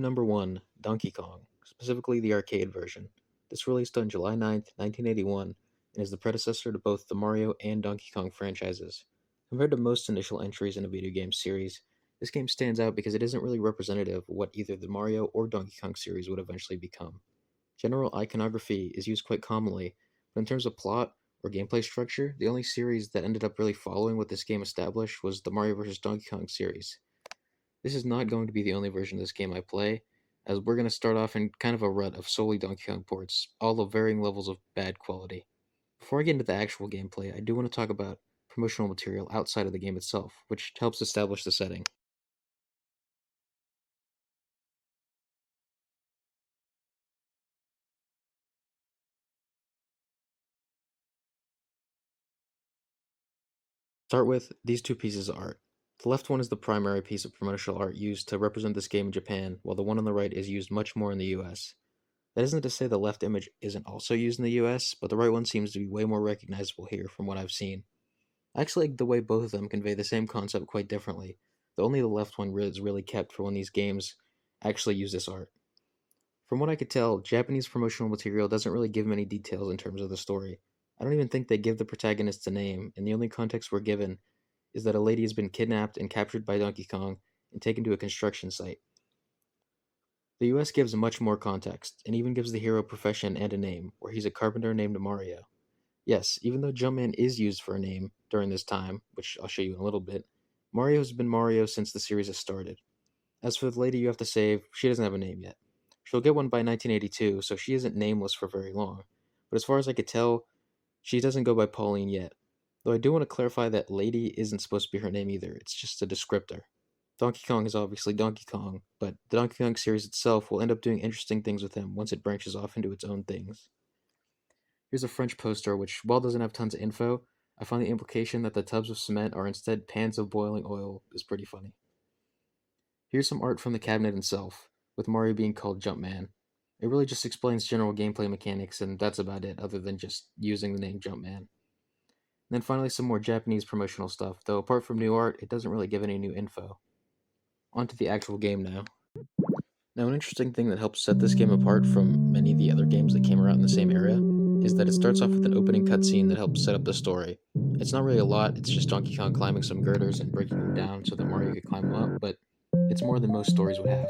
number 1, Donkey Kong, specifically the arcade version. This released on July 9th, 1981, and is the predecessor to both the Mario and Donkey Kong franchises. Compared to most initial entries in a video game series, this game stands out because it isn't really representative of what either the Mario or Donkey Kong series would eventually become. General iconography is used quite commonly, but in terms of plot or gameplay structure, the only series that ended up really following what this game established was the Mario vs. Donkey Kong series. This is not going to be the only version of this game I play, as we're going to start off in kind of a rut of solely Donkey Kong ports, all of varying levels of bad quality. Before I get into the actual gameplay, I do want to talk about promotional material outside of the game itself, which helps establish the setting. Start with these two pieces of art. The left one is the primary piece of promotional art used to represent this game in Japan, while the one on the right is used much more in the US. That isn't to say the left image isn't also used in the US, but the right one seems to be way more recognizable here from what I've seen. I actually like the way both of them convey the same concept quite differently, though only the left one is really kept for when these games actually use this art. From what I could tell, Japanese promotional material doesn't really give many details in terms of the story. I don't even think they give the protagonist a name, and the only context we're given is that a lady has been kidnapped and captured by Donkey Kong and taken to a construction site. The US gives much more context, and even gives the hero a profession and a name, where he's a carpenter named Mario. Yes, even though Jumpman is used for a name during this time, which I'll show you in a little bit, Mario has been Mario since the series has started. As for the lady you have to save, she doesn't have a name yet. She'll get one by 1982, so she isn't nameless for very long. But as far as I could tell, she doesn't go by Pauline yet. Though I do want to clarify that Lady isn't supposed to be her name either, it's just a descriptor. Donkey Kong is obviously Donkey Kong, but the Donkey Kong series itself will end up doing interesting things with him once it branches off into its own things. Here's a French poster which, while doesn't have tons of info, I find the implication that the tubs of cement are instead pans of boiling oil is pretty funny. Here's some art from the cabinet itself, with Mario being called Jumpman. It really just explains general gameplay mechanics, and that's about it, other than just using the name Jumpman. And then finally some more Japanese promotional stuff, though apart from new art, it doesn't really give any new info. On to the actual game now. Now, an interesting thing that helps set this game apart from many of the other games that came around in the same era is that it starts off with an opening cutscene that helps set up the story. It's not really a lot, it's just Donkey Kong climbing some girders and breaking them down so that Mario could climb them up, but it's more than most stories would have.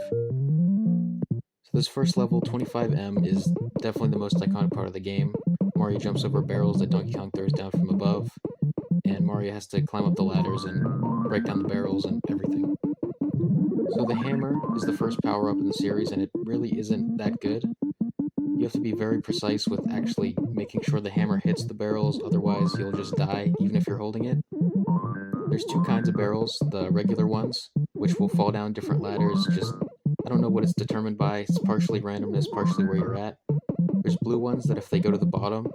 So this first level, 25M, is definitely the most iconic part of the game. Mario jumps over barrels that Donkey Kong throws down from above, and Mario has to climb up the ladders and break down the barrels and everything. So the hammer is the first power-up in the series, and it really isn't that good. You have to be very precise with actually making sure the hammer hits the barrels, otherwise you'll just die, even if you're holding it. There's two kinds of barrels, the regular ones, which will fall down different ladders, just, I don't know what it's determined by, it's partially randomness, partially where you're at. There's blue ones that if they go to the bottom,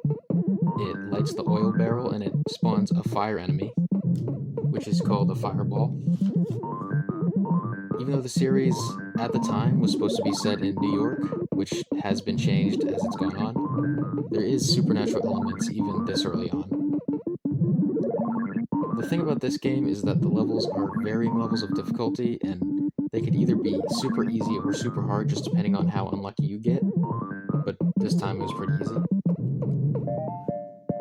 it lights the oil barrel and it spawns a fire enemy, which is called a fireball. Even though the series at the time was supposed to be set in New York, which has been changed as it's gone on, there is supernatural elements even this early on. The thing about this game is that the levels are varying levels of difficulty, and they could either be super easy or super hard just depending on how unlucky you get, but this time it was pretty easy.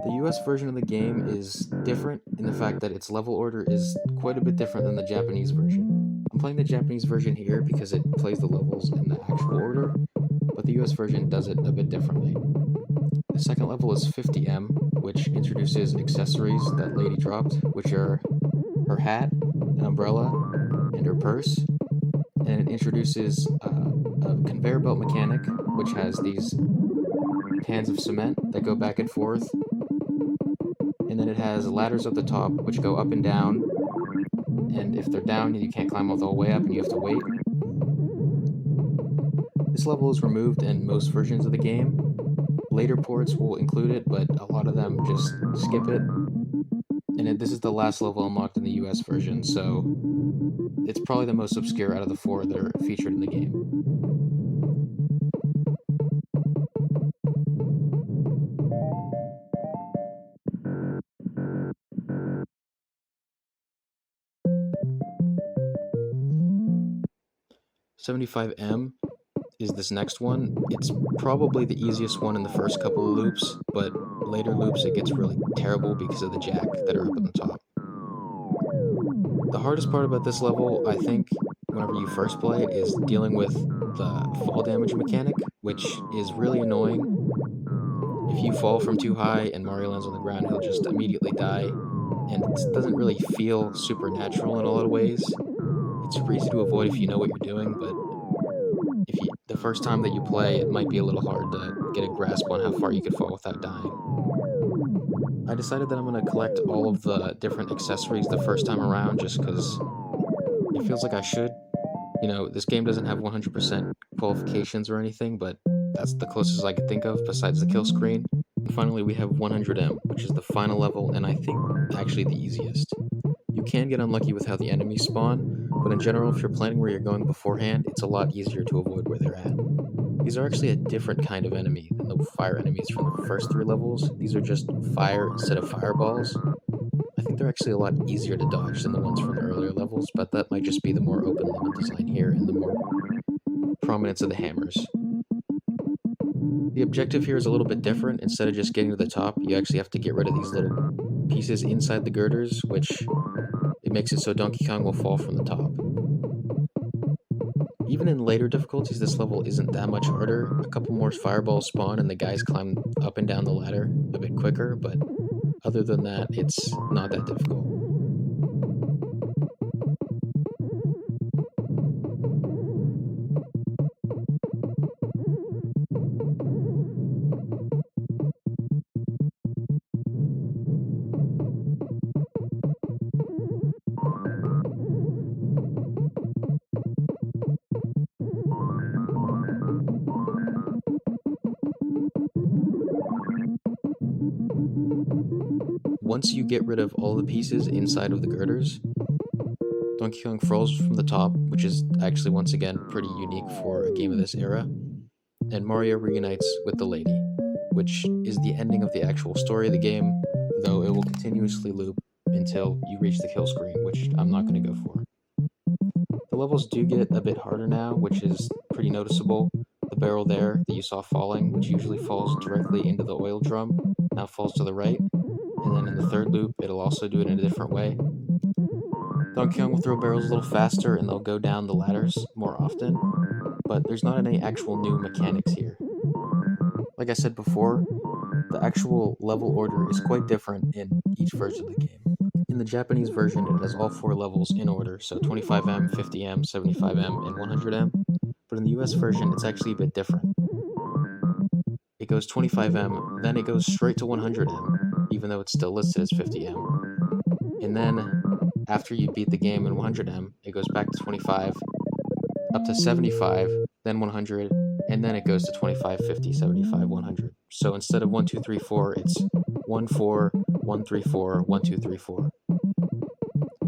The US version of the game is different in the fact that its level order is quite a bit different than the Japanese version. I'm playing the Japanese version here because it plays the levels in the actual order, but the US version does it a bit differently. The second level is 50M, which introduces accessories that Lady dropped, which are her hat, an umbrella, and her purse. And it introduces a conveyor belt mechanic, which has these cans of cement that go back and forth. And then it has ladders at the top, which go up and down. And if they're down, you can't climb all the way up and you have to wait. This level is removed in most versions of the game. Later ports will include it, but a lot of them just skip it. And this is the last level unlocked in the US version, so it's probably the most obscure out of the four that are featured in the game. "75M" is this next one. It's probably the easiest one in the first couple of loops, but later loops it gets really terrible because of the jack that are up at the top. The hardest part about this level, I think, whenever you first play it, is dealing with the fall damage mechanic, which is really annoying. If you fall from too high and Mario lands on the ground, he'll just immediately die, and it doesn't really feel supernatural in a lot of ways. It's super easy to avoid if you know what you're doing, but the first time that you play, it might be a little hard to get a grasp on how far you could fall without dying. I decided that I'm going to collect all of the different accessories the first time around just because it feels like I should. You know, this game doesn't have 100% qualifications or anything, but that's the closest I could think of besides the kill screen. And finally, we have 100M, which is the final level, and I think actually the easiest. You can get unlucky with how the enemies spawn, but in general, if you're planning where you're going beforehand, it's a lot easier to avoid where they're at. These are actually a different kind of enemy than the fire enemies from the first 3 levels. These are just fire instead of fireballs. I think they're actually a lot easier to dodge than the ones from the earlier levels, but that might just be the more open level design here and the more prominence of the hammers. The objective here is a little bit different. Instead of just getting to the top, you actually have to get rid of these little pieces inside the girders, which it makes it so Donkey Kong will fall from the top. Even in later difficulties, this level isn't that much harder. A couple more fireballs spawn and the guys climb up and down the ladder a bit quicker, but other than that, it's not that difficult. Once you get rid of all the pieces inside of the girders, Donkey Kong falls from the top, which is actually once again pretty unique for a game of this era, and Mario reunites with the lady, which is the ending of the actual story of the game, though it will continuously loop until you reach the kill screen, which I'm not going to go for. The levels do get a bit harder now, which is pretty noticeable. The barrel there that you saw falling, which usually falls directly into the oil drum, now falls to the right. And then in the third loop, it'll also do it in a different way. Donkey Kong will throw barrels a little faster and they'll go down the ladders more often, but there's not any actual new mechanics here. Like I said before, the actual level order is quite different in each version of the game. In the Japanese version, it has all 4 levels in order, so 25M, 50M, 75M, and 100M, but in the US version, it's actually a bit different. It goes 25M, then it goes straight to 100M, even though it's still listed as 50M. And then, after you beat the game in 100M, it goes back to 25, up to 75, then 100, and then it goes to 25, 50, 75, 100. So instead of 1, 2, 3, 4, it's 1, 4, 1, 3, 4, 1, 2, 3, 4.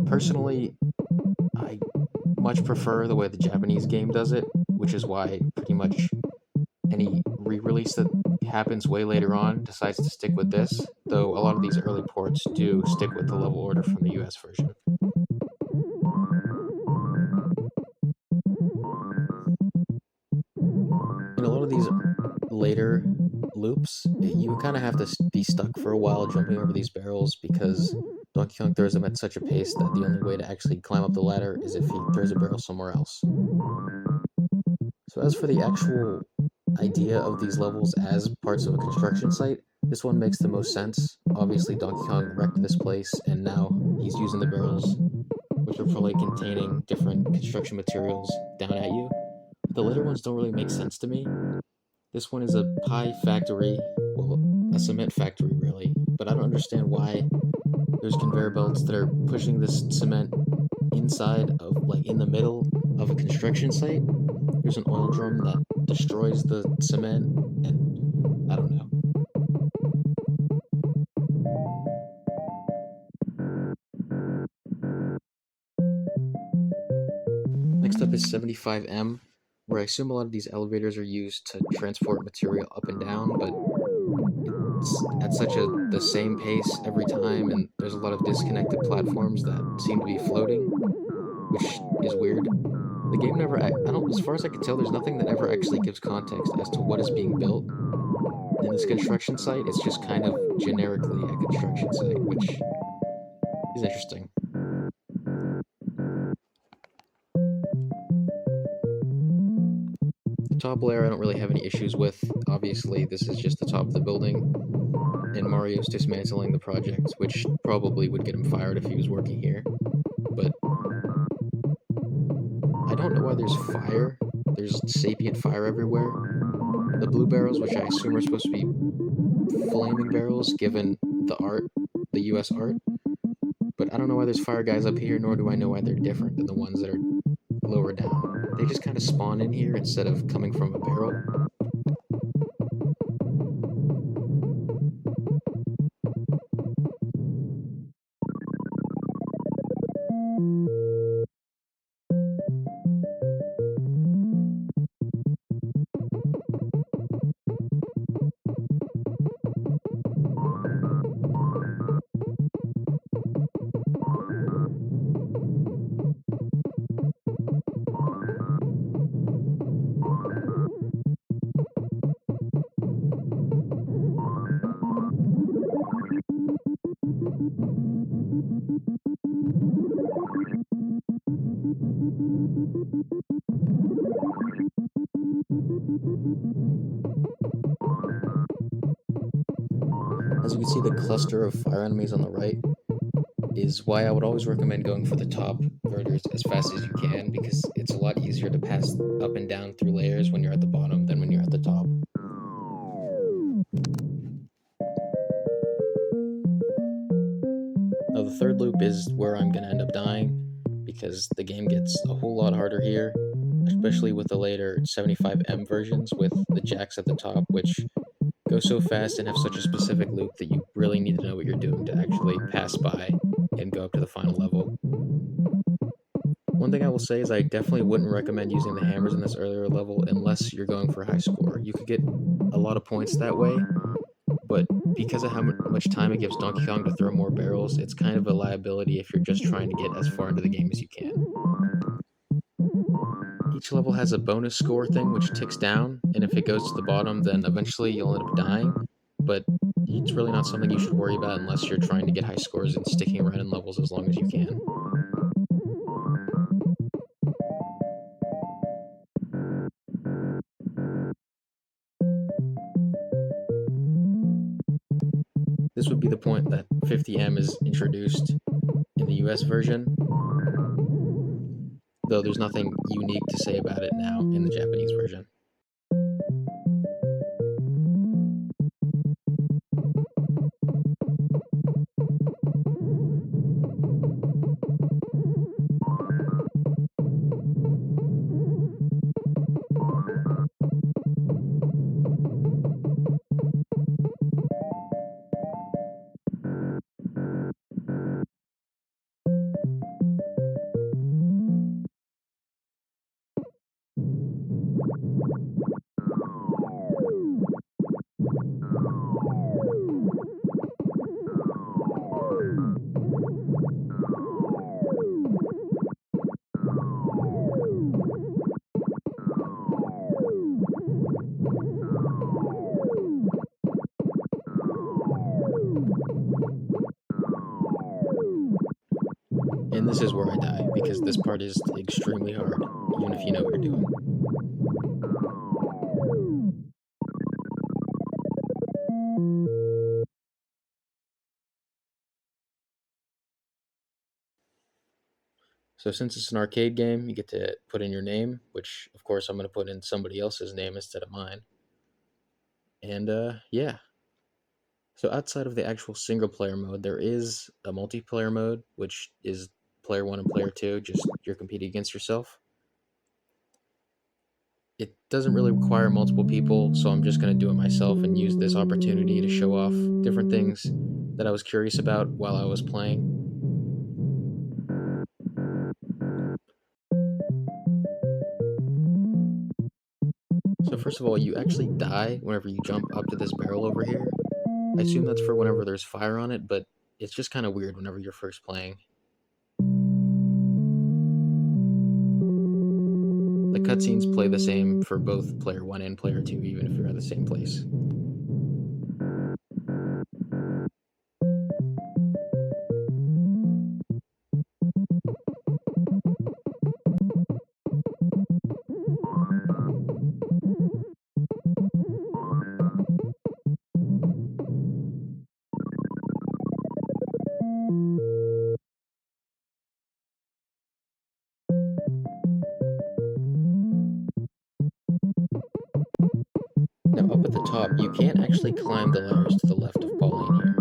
Personally, I much prefer the way the Japanese game does it, which is why pretty much any re-release that happens way later on decides to stick with this, though a lot of these early ports do stick with the level order from the US version. In a lot of these later loops, you kind of have to be stuck for a while jumping over these barrels because Donkey Kong throws them at such a pace that the only way to actually climb up the ladder is if he throws a barrel somewhere else. So as for the actual idea of these levels as parts of a construction site, this one makes the most sense. Obviously Donkey Kong wrecked this place and now he's using the barrels, which are probably containing different construction materials, down at you. The later ones don't really make sense to me. This one is a pie factory, well, a cement factory really, but I don't understand why there's conveyor belts that are pushing this cement inside of, like, in the middle of a construction site. There's an oil drum that destroys the cement, and I don't know. Next up is 75M, where I assume a lot of these elevators are used to transport material up and down, but it's at such the same pace every time, and there's a lot of disconnected platforms that seem to be floating, which is weird. The game never, I don't, as far as I can tell, there's nothing that ever actually gives context as to what is being built in this construction site. It's just kind of generically a construction site, which is interesting. The top layer I don't really have any issues with. Obviously, this is just the top of the building, and Mario's dismantling the project, which probably would get him fired if he was working here. But I don't know why there's fire. There's sapient fire everywhere. The blue barrels, which I assume are supposed to be flaming barrels given the art, the US art. But I don't know why there's fire guys up here, nor do I know why they're different than the ones that are lower down. They just kind of spawn in here instead of coming from a barrel. As you can see, the cluster of fire enemies on the right is why I would always recommend going for the top girders as fast as you can, because it's a lot easier to pass up and down through layers when you're at the bottom than when you're at the top. Now the third loop is where I'm going to end up dying, because the game gets a whole lot harder here, especially with the later 75M versions with the jacks at the top, which go so fast and have such a specific loop that you really need to know what you're doing to actually pass by and go up to the final level. One thing I will say is I definitely wouldn't recommend using the hammers in this earlier level unless you're going for a high score. You could get a lot of points that way, but because of how much time it gives Donkey Kong to throw more barrels, it's kind of a liability if you're just trying to get as far into the game as you can. Each level has a bonus score thing which ticks down, and if it goes to the bottom, then eventually you'll end up dying, but it's really not something you should worry about unless you're trying to get high scores and sticking around in levels as long as you can. This would be the point that 50M is introduced in the US version, though there's nothing unique to say about it now in the Japanese version. And this is where I die, because this part is extremely hard, even if you know what you're doing. So since it's an arcade game, you get to put in your name, which of course I'm going to put in somebody else's name instead of mine. And yeah. So outside of the actual single player mode, there is a multiplayer mode, which is player 1 and player 2, just you're competing against yourself. It doesn't really require multiple people, so I'm just going to do it myself and use this opportunity to show off different things that I was curious about while I was playing. So first of all, you actually die whenever you jump up to this barrel over here. I assume that's for whenever there's fire on it, but it's just kind of weird whenever you're first playing. cutscenes play the same for both player 1 and player 2, even if you're at the same place. Now, up at the top, you can't actually climb the ladders to the left of Pauline here.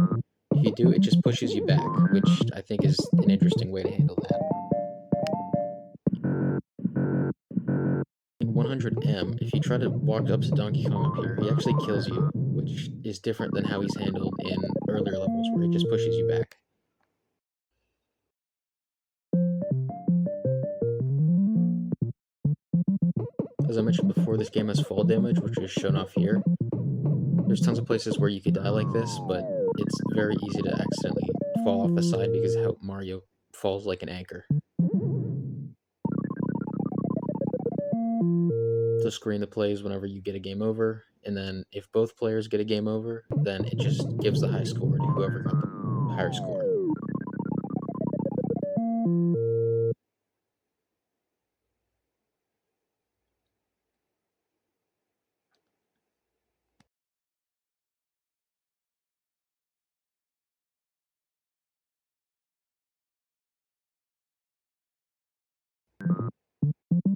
If you do, it just pushes you back, which I think is an interesting way to handle that. In 100M, if you try to walk up to Donkey Kong up here, he actually kills you, which is different than how he's handled in earlier levels where he just pushes you back. As I mentioned before, this game has fall damage, which is shown off here. There's tons of places where you could die like this, but it's very easy to accidentally fall off the side because of how Mario falls like an anchor. The screen that plays whenever you get a game over, and then if both players get a game over, then it just gives the high score to whoever got the higher score.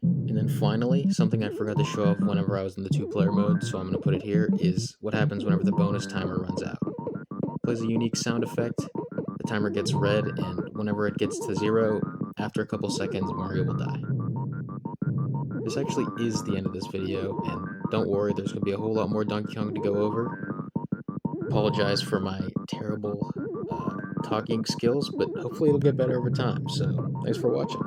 And then finally, something I forgot to show off whenever I was in the 2-player mode, so I'm going to put it here, is what happens whenever the bonus timer runs out. It plays a unique sound effect, the timer gets red, and whenever it gets to 0, after a couple seconds, Mario will die. This actually is the end of this video, and don't worry, there's going to be a whole lot more Donkey Kong to go over. Apologize for my terrible talking skills, but hopefully it'll get better over time, so thanks for watching.